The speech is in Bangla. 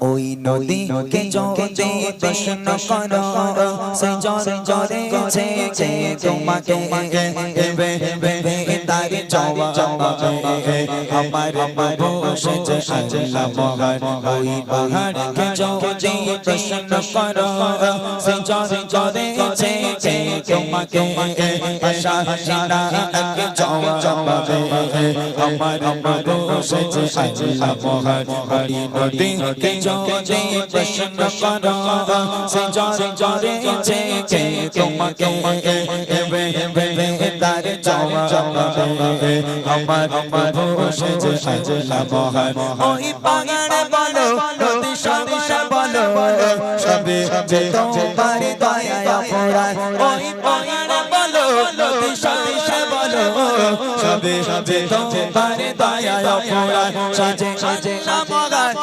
ওই নদীকে যদি প্রশ্ন করো সেই জরে ছেড়ে তোমাকে তার জবাব আমার বসেছে আল্লাহ মহান। ওই পাহাড়কে যদি প্রশ্ন করো সেই জরে ছেড়ে তোমাকে আশাহীনা এক জবাব আমার বসেছে আল্লাহ মহান। ওই নদীকে যদি প্রশ্ন করো সে জরে ছেড়ে তোমাকে তার জবাব আমার বসেছে আল্লাহ মহান। ওই পাহাড় বলো নদী সব বলো সবে তোমার দয়া অপরাধ। ওই পাহাড় বলো নদী সব বলো সবে তোমার দয়া অপরাধ। সাজে সাজে নামগান